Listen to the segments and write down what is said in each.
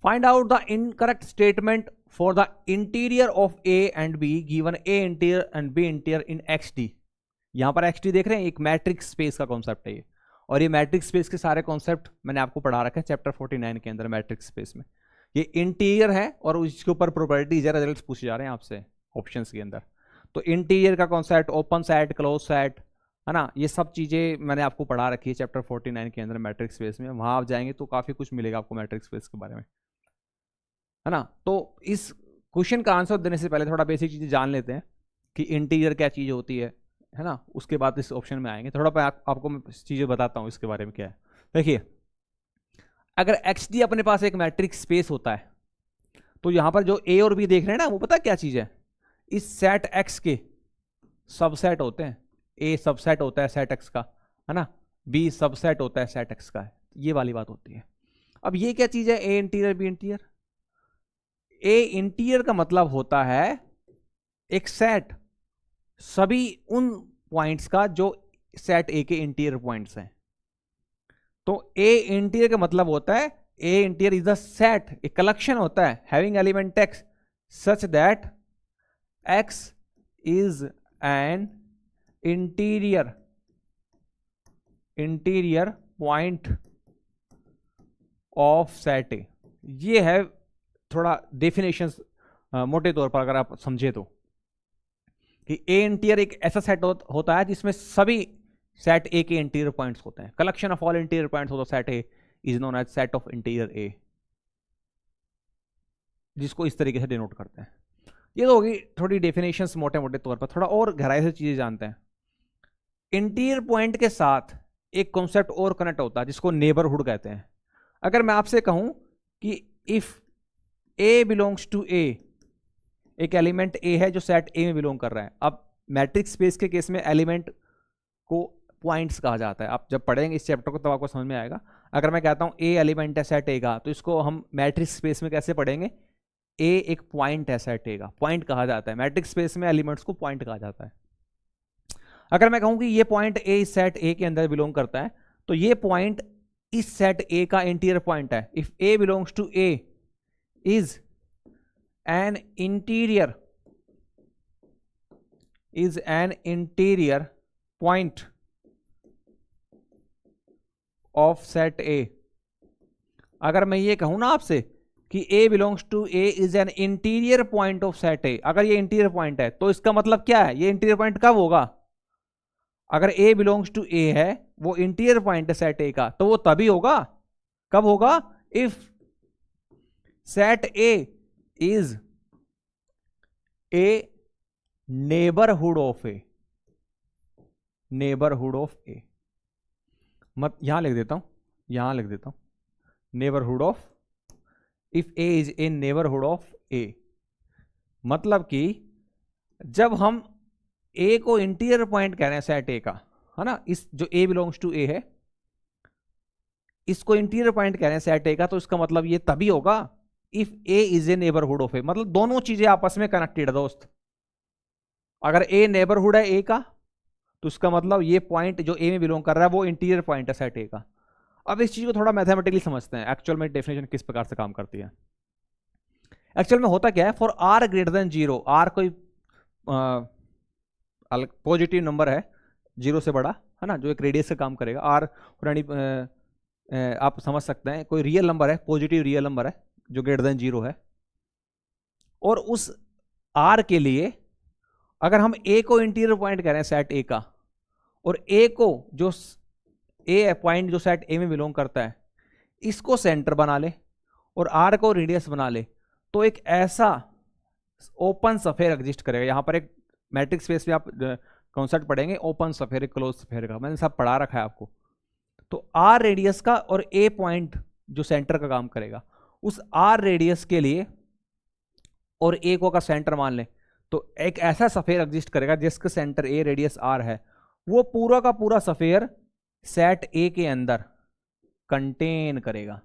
Find out the incorrect statement for the interior of A and B given A interior and B interior in X D. यहां पर x D देख रहे हैं, एक matrix space का concept है ये, और ये मैट्रिक्स स्पेस के सारे कॉन्सेप्ट मैंने आपको पढ़ा रखे हैं चैप्टर 49 के अंदर। मैट्रिक्स स्पेस में ये इंटीरियर है और उसके ऊपर प्रॉपर्टीज या रिजल्ट्स पूछे जा रहे हैं आपसे ऑप्शंस के अंदर। तो इंटीरियर का concept, open set, close set, है ना, ये सब चीज़ें मैंने आपको पढ़ा रखी है चैप्टर 49 के अंदर मैट्रिक्स स्पेस में। वहाँ आप जाएंगे तो काफ़ी कुछ मिलेगा आपको मैट्रिक्स स्पेस के बारे में, है ना। तो इस क्वेश्चन का आंसर देने से पहले थोड़ा बेसिक चीज़ें जान लेते हैं कि इंटीरियर क्या चीज़ होती है ना। उसके बाद इस ऑप्शन में आएंगे, थोड़ा आपको मैं चीज़ें बताता हूँ इसके बारे में क्या है। देखिए, अगर एक्स डी अपने पास एक मैट्रिक्स स्पेस होता है तो यहाँ पर जो ए और बी देख रहे हैं ना, वो पता क्या चीज़ है, इस सेट एक्स के सबसेट होते हैं। ए सबसेट होता है सेट एक्स का, है ना, बी सबसेट होता है सेट एक्स का, ये वाली बात होती है। अब ये क्या चीज़ है, A interior B interior. A interior का मतलब होता है एक सेट सभी उन पॉइंट्स का जो सेट ए के इंटीरियर पॉइंट्स हैं। तो ए इंटीरियर का मतलब होता है A interior is the set, एक कलेक्शन होता है having element x such that x is an interior point of set ए। ये है थोड़ा डेफिनेशंस मोटे तौर पर अगर आप समझे तो, कि ए इंटीरियर एक ऐसा सेट होता है जिसमें सभी सेट ए के इंटीरियर पॉइंट्स होते हैं। Collection of all interior points होता है set A is known as set of interior A, जिसको इस तरीके से डिनोट करते हैं। ये तो होगी थोड़ी डेफिनेशंस मोटे मोटे तौर पर। थोड़ा और गहराई से चीजें जानते हैं। इंटीरियर पॉइंट के साथ एक कॉन्सेप्ट और कनेक्ट होता है जिसको नेबरहुड कहते हैं। अगर मैं आपसे कहूं कि इफ ए बिलोंग्स टू ए, एक एलिमेंट ए है जो सेट ए में बिलोंग कर रहा है। अब मैट्रिक्स स्पेस के केस में एलिमेंट को पॉइंट्स कहा जाता है। आप जब पढ़ेंगे इस चैप्टर को तब आपको समझ में आएगा। अगर मैं कहता हूं ए एलिमेंट है सेट ए का, तो इसको हम मैट्रिक्स स्पेस में कैसे पढ़ेंगे, ए एक पॉइंट है सेट ए का, पॉइंट कहा जाता है। मैट्रिक्स स्पेस में एलिमेंट्स को पॉइंट कहा जाता है। अगर मैं कहूं कि ये पॉइंट ए इस सेट ए के अंदर बिलोंग करता है, तो ये पॉइंट इस सेट ए का इंटीरियर पॉइंट है। If A belongs to A is an interior point of set A. अगर मैं ये कहूं ना आपसे कि A belongs to A is an interior point of set A, अगर ये इंटीरियर पॉइंट है तो इसका मतलब क्या है, ये इंटीरियर पॉइंट कब होगा, अगर ए बिलोंग्स टू ए है, वो इंटीरियर पॉइंट है सेट ए का, तो वो तभी होगा, कब होगा, if set A is a neighbourhood of A. Neighbourhood of A मत यहां लिख देता हूं, neighbourhood of, if A is a neighbourhood of A. मतलब कि जब हम ए को इंटीरियर पॉइंट कह रहे हैं सेट ए का, है ना, इस जो ए बिलोंग्स टू ए है, इसको इंटीरियर पॉइंट कह रहे हैं सेट ए का, तो इसका मतलब ये तभी होगा if A is a neighbourhood of A. मतलब दोनों चीजें आपस में कनेक्टेड है दोस्त। अगर ए नेबरहुड है ए का, तो इसका मतलब ये पॉइंट जो ए में बिलोंग कर रहा है वो इंटीरियर पॉइंट है सेट ए का। अब इस चीज को थोड़ा मैथमेटिकली समझते हैं, एक्चुअल में डेफिनेशन किस प्रकार से काम करती है। एक्चुअल में होता क्या है, for are greater than zero, R कोई पॉजिटिव नंबर है, जीरो से बड़ा, है ना, जो एक रेडियस से काम करेगा। आर आप समझ सकते हैं कोई रियल नंबर है, पॉजिटिव रियल नंबर है जो ग्रेटर देन जीरो है, और उस आर के लिए अगर हम ए को इंटीरियर पॉइंट कह रहे हैं सेट ए का, और ए को जो ए पॉइंट जो सेट ए में बिलोंग करता है, इसको सेंटर बना ले और आर को रेडियस बना ले, तो एक ऐसा ओपन स्फीयर एग्जिस्ट करेगा। यहां पर एक मैट्रिक्स स्पेस में आप कॉन्सेप्ट पढ़ेंगे ओपन स्फीयर, क्लोज स्फीयर का, मैंने सब पढ़ा रखा है आपको। तो आर रेडियस का और ए पॉइंट जो सेंटर का काम करेगा, उस आर रेडियस के लिए और ए को का सेंटर मान ले, तो एक ऐसा स्फीयर एग्जिस्ट करेगा जिसका सेंटर ए रेडियस आर है। वो पूरा का पूरा स्फीयर सेट ए के अंदर कंटेन करेगा।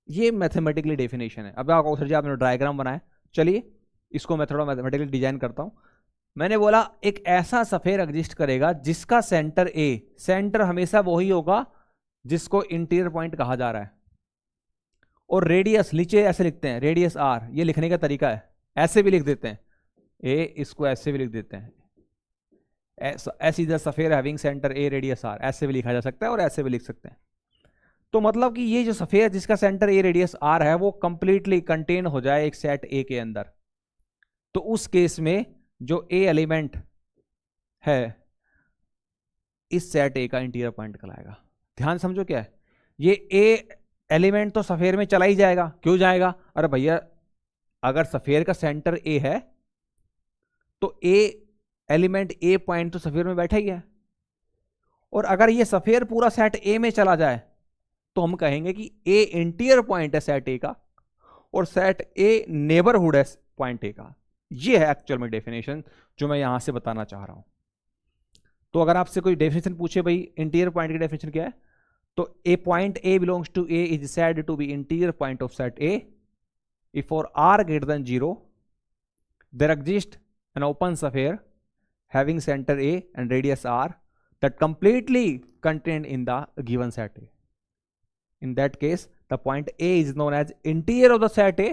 ये मैथमेटिकली डेफिनेशन है। अब आपने डायग्राम बनाया, चलिए इसको मैं थोड़ा मैथमेटिकली डिजाइन करता हूं। मैंने बोला एक ऐसा स्फीयर एग्जिस्ट करेगा जिसका सेंटर ए, सेंटर हमेशा वही होगा जिसको इंटीरियर पॉइंट कहा जा रहा है, और रेडियस नीचे ऐसे लिखते हैं, रेडियस आर, ये लिखने का तरीका है, ऐसे भी लिख देते हैं ए, इसको ऐसे भी लिख देते हैं, ऐसी the sphere having centre A radius R, ऐसे भी लिखा जा सकता है और ऐसे भी लिख सकते हैं। तो मतलब कि ये जो सफेयर जिसका सेंटर ए रेडियस आर है वो कंप्लीटली कंटेन हो जाए एक सेट ए के अंदर, तो उस केस में जो ए एलिमेंट है इस सेट ए का इंटीरियर पॉइंट कहलाएगा। ध्यान समझो क्या है, ये ए एलिमेंट तो सफेयर में चला ही जाएगा, क्यों जाएगा, अरे भैया अगर सफेयर का सेंटर ए है तो ए एलिमेंट ए पॉइंट तो सफेयर में बैठा ही है, और अगर ये सफेयर पूरा सेट ए में चला जाए तो हम कहेंगे कि ए इंटीरियर पॉइंट है सेट ए का और सेट ए नेबरहुड है पॉइंट ए का। ये है एक्चुअल में डेफिनेशन जो मैं यहां से बताना चाह रहा हूं। तो अगर आपसे कोई डेफिनेशन पूछे भाई इंटीरियर पॉइंट की डेफिनेशन क्या है, तो a point A belongs to A is said to be interior point of set A if for are greater than 0 there exist an open sphere having center A and radius R that completely contained in the given set A. In that case, the point A is known as interior of the set A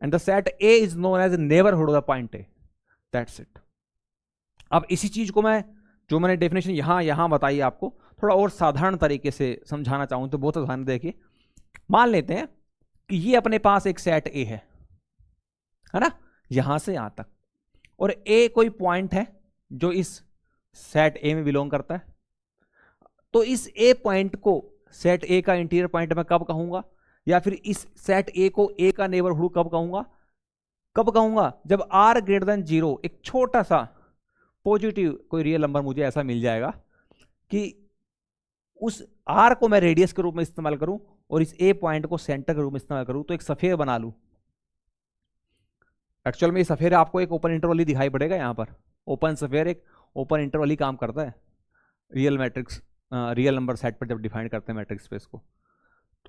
and the set A is known as neighborhood of the point A. That's it. अब इसी चीज को मैं जो मैंने definition यहां बताई आपको थोड़ा और साधारण तरीके से समझाना चाहूं तो बहुत साधारण देखिए। मान लेते हैं कि ये अपने पास एक सेट A है ना, यहां से यहां तक, और A कोई पॉइंट है जो इस सेट ए में बिलोंग करता है, तो इस ए पॉइंट को सेट ए का इंटीरियर पॉइंट मैं कब कहूंगा, या फिर इस सेट ए को ए का नेबरहुड कब कहूंगा, जब आर ग्रेटर देन 0 एक छोटा सा पॉजिटिव कोई रियल नंबर मुझे ऐसा मिल जाएगा कि उस आर को मैं रेडियस के रूप में इस्तेमाल करूं और इस ए पॉइंट को सेंटर के रूप में इस्तेमाल करूं, तो एक सफेयर बना लूं। एक्चुअल में ये सफेयर आपको एक ओपन इंटरवल ही दिखाई पड़ेगा, यहां पर ओपन सफेयर एक ओपन इंटरवल ही काम करता है real matrix real number set पर जब डिफाइन करते हैं मैट्रिक्स स्पेस को।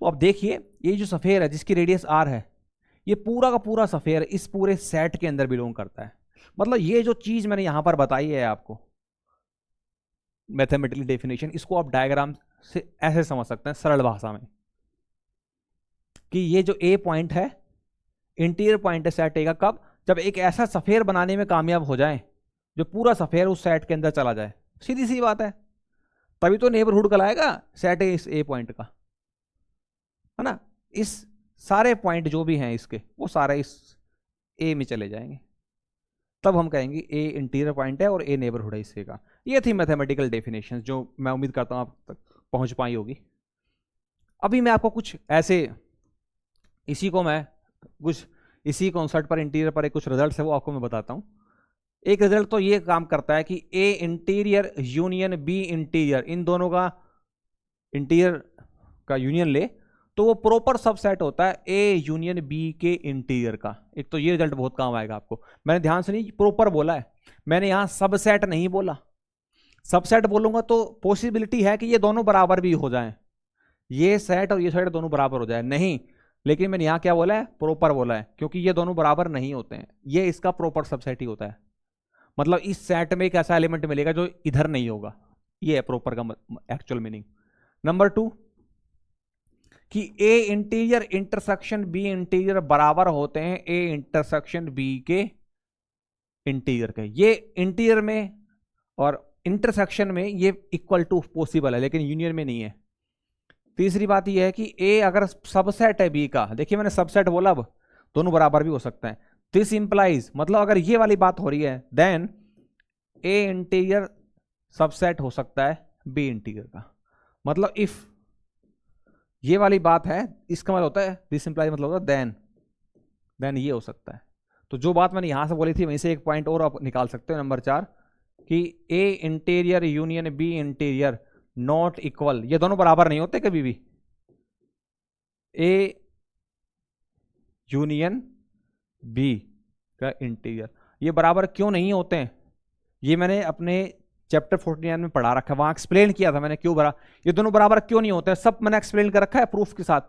तो अब देखिए ये जो सफेयर है जिसकी रेडियस आर है, ये पूरा का पूरा सफेयर इस पूरे सेट के अंदर बिलोंग करता है। मतलब ये जो चीज मैंने यहां पर बताई है आपको मैथमेटिकल डेफिनेशन, इसको आप डायग्राम से ऐसे समझ सकते हैं सरल भाषा में कि ये जो ए पॉइंट है इंटीरियर पॉइंट है सेट ए का, कब, जब एक ऐसा सफेयर बनाने में कामयाब हो जाए जो पूरा सफेयर उस सेट के अंदर चला जाए। सीधी सी बात है, तभी तो नेबरहुड कहलाएगा सेट ए इस ए पॉइंट का, है ना। इस सारे पॉइंट जो भी हैं इसके वो सारे इस ए में चले जाएंगे, तब हम कहेंगे ए इंटीरियर पॉइंट है और ए नेबरहुड है इसके का। ये थी मैथमेटिकल डेफिनेशन जो मैं उम्मीद करता हूं आप तक पहुंच पाई होगी। अभी मैं आपको कुछ ऐसे इसी कॉन्सेप्ट पर इंटीरियर पर कुछ रिजल्ट है वो आपको मैं बताता हूं। एक रिजल्ट तो ये काम करता है कि A interior union B interior, इन दोनों का इंटीरियर का यूनियन ले तो वो प्रॉपर सबसेट होता है ए यूनियन बी के इंटीरियर का। एक तो ये रिजल्ट बहुत काम आएगा आपको। मैंने ध्यान से नहीं प्रॉपर बोला है, मैंने यहां सबसेट नहीं बोला। सबसेट बोलूंगा तो पॉसिबिलिटी है कि ये दोनों बराबर भी हो जाएं, ये सेट और ये सेट दोनों बराबर हो जाए, नहीं, लेकिन मैंने यहां क्या बोला है, प्रॉपर बोला है, क्योंकि ये दोनों बराबर नहीं होते हैं, ये इसका प्रॉपर सबसेट ही होता है। मतलब इस सेट में एक ऐसा एलिमेंट मिलेगा जो इधर नहीं होगा, ये है प्रॉपर का एक्चुअल मीनिंग। नंबर 2 कि A interior intersection B interior बराबर होते हैं ए इंटरसेक्शन बी के इंटीरियर के। ये इंटीरियर में और इंटरसेक्शन में ये इक्वल टू पॉसिबल है, लेकिन यूनियन में नहीं है। तीसरी बात ये है कि ए अगर सबसेट है बी का, देखिए मैंने सबसेट बोला, अब दोनों बराबर भी हो सकते हैं। दिस इंप्लाइज, मतलब अगर ये वाली बात हो रही है, देन ए इंटीरियर सबसेट हो सकता है बी इंटीरियर का। मतलब इफ ये वाली बात है, इसका मतलब होता है दिस इंप्लाइज, मतलब होता है देन ये हो सकता है। तो जो बात मैंने यहां से बोली थी वहीं से एक पॉइंट और आप निकाल सकते हो, नंबर 4 कि A interior union B interior not equal, ये दोनों बराबर नहीं होते कभी भी। ए यूनियन बी का इंटीरियर ये बराबर क्यों नहीं होते हैं, ये मैंने अपने चैप्टर 49 में पढ़ा रखा है, वहां एक्सप्लेन किया था मैंने क्यों ये दोनों बराबर क्यों नहीं होते हैं, सब मैंने एक्सप्लेन कर रखा है प्रूफ के साथ।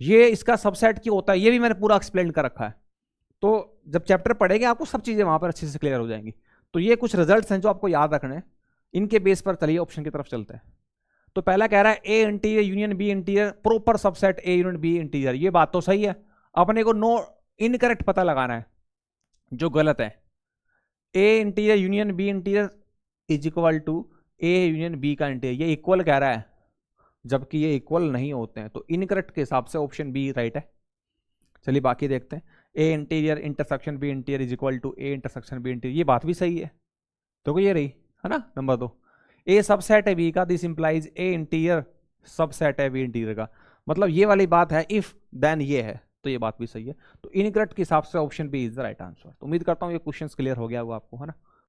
ये इसका सबसेट क्यों होता है ये भी मैंने पूरा एक्सप्लेन कर रखा है। तो जब चैप्टर पढ़ेंगे आपको सब चीजें वहां पर अच्छे से क्लियर हो जाएंगी। तो ये कुछ रिजल्ट्स हैं जो आपको याद रखने हैं, इनके बेस पर चलिए ऑप्शन की तरफ चलते हैं। तो पहला कह रहा है A interior union B interior proper subset A union B interior, ये बात तो सही है। अपने को नो इनकरेक्ट पता लगाना है जो गलत है। A interior union B interior is equal to A union B का इंटीरियर, ये इक्वल कह रहा है जबकि ये इक्वल नहीं होते हैं, तो इनकरेक्ट के हिसाब से ऑप्शन बी राइट है। चलिए बाकी देखते हैं। A interior intersection B interior is equal to A intersection B interior, ये बात भी सही है, तो ये रही है ना नंबर 2। ए सबसेट है बी का, this implies A interior subset है बी इंटीरियर का, मतलब ये वाली बात है इफ देन ये है, तो ये बात भी सही है। तो इनकरेक्ट के हिसाब से option B is the right answer. तो उम्मीद करता हूँ ये क्वेश्चंस क्लियर हो गया होगा आपको, है ना।